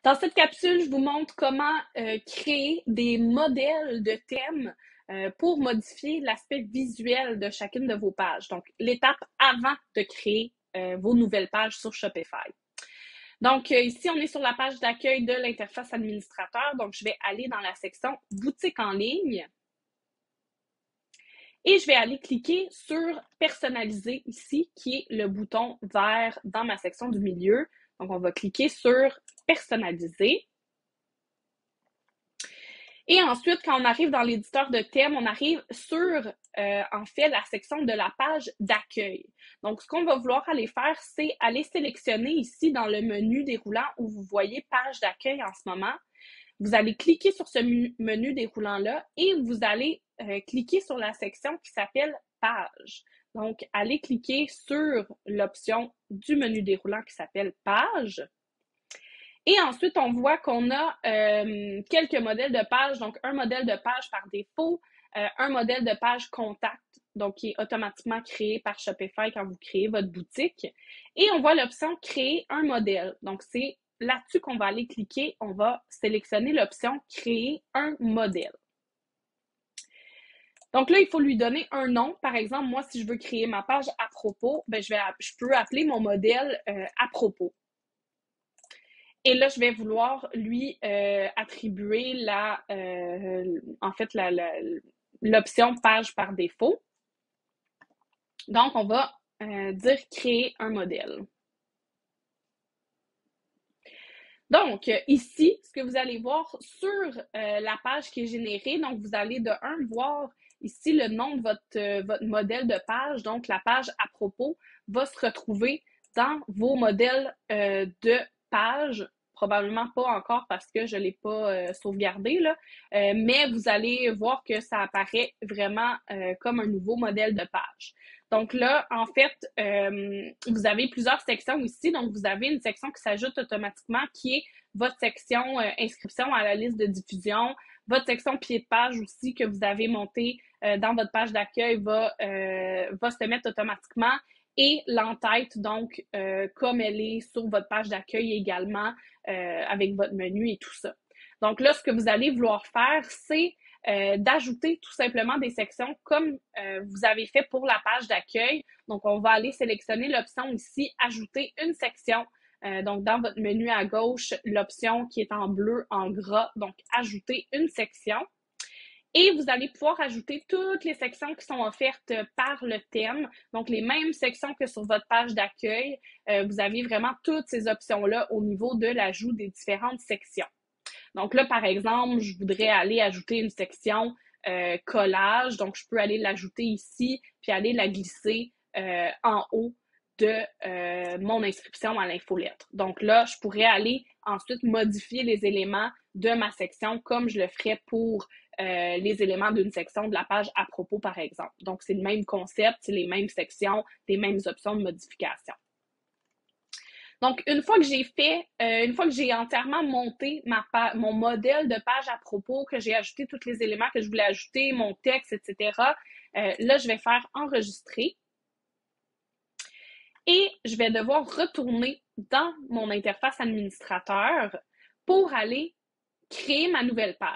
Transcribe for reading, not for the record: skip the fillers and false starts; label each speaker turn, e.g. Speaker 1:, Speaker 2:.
Speaker 1: Dans cette capsule, je vous montre comment créer des modèles de thèmes pour modifier l'aspect visuel de chacune de vos pages. Donc, l'étape avant de créer vos nouvelles pages sur Shopify. Donc, ici, on est sur la page d'accueil de l'interface administrateur. Donc, je vais aller dans la section boutique en ligne. Et je vais aller cliquer sur personnaliser ici, qui est le bouton vert dans ma section du milieu. Donc, on va cliquer sur personnaliser. Et ensuite, quand on arrive dans l'éditeur de thèmes, on arrive sur, en fait, la section de la page d'accueil. Donc, ce qu'on va vouloir aller faire, c'est aller sélectionner ici dans le menu déroulant où vous voyez page d'accueil en ce moment. Vous allez cliquer sur ce menu déroulant-là et vous allez cliquer sur la section qui s'appelle page. Donc, allez cliquer sur l'option du menu déroulant qui s'appelle page. Et ensuite, on voit qu'on a quelques modèles de page. Donc, un modèle de page par défaut, un modèle de page contact, donc qui est automatiquement créé par Shopify quand vous créez votre boutique. Et on voit l'option créer un modèle. Donc, c'est là-dessus qu'on va aller cliquer. On va sélectionner l'option créer un modèle. Donc là, il faut lui donner un nom. Par exemple, moi, si je veux créer ma page à propos, ben, je peux appeler mon modèle à propos. Et là, je vais vouloir lui attribuer l'option page par défaut. Donc, on va dire créer un modèle. Donc, ici, ce que vous allez voir sur la page qui est générée, donc vous allez de un voir ici le nom de votre modèle de page. Donc, la page à propos va se retrouver dans vos modèles de page. Probablement pas encore parce que je ne l'ai pas sauvegardé, là. Mais vous allez voir que ça apparaît vraiment comme un nouveau modèle de page. Donc là, en fait, vous avez plusieurs sections ici. Donc, vous avez une section qui s'ajoute automatiquement qui est votre section inscription à la liste de diffusion. Votre section pied de page aussi que vous avez monté dans votre page d'accueil va se mettre automatiquement. Et l'entête, donc, comme elle est sur votre page d'accueil également, avec votre menu et tout ça. Donc là, ce que vous allez vouloir faire, c'est d'ajouter tout simplement des sections comme vous avez fait pour la page d'accueil. Donc, on va aller sélectionner l'option ici, ajouter une section. Donc, dans votre menu à gauche, l'option qui est en bleu, en gras, donc ajouter une section. Et vous allez pouvoir ajouter toutes les sections qui sont offertes par le thème, donc les mêmes sections que sur votre page d'accueil. Vous avez vraiment toutes ces options-là au niveau de l'ajout des différentes sections. Donc là, par exemple, je voudrais aller ajouter une section collage, donc je peux aller l'ajouter ici, puis aller la glisser en haut de mon inscription à l'infolettre. Donc là, je pourrais aller ensuite modifier les éléments de ma section comme je le ferais pour les éléments d'une section de la page à propos, par exemple. Donc, c'est le même concept, c'est les mêmes sections, les mêmes options de modification. Donc, une fois que j'ai entièrement monté mon modèle de page à propos, que j'ai ajouté tous les éléments que je voulais ajouter, mon texte, etc., là, je vais faire enregistrer. Et je vais devoir retourner dans mon interface administrateur pour aller créer ma nouvelle page.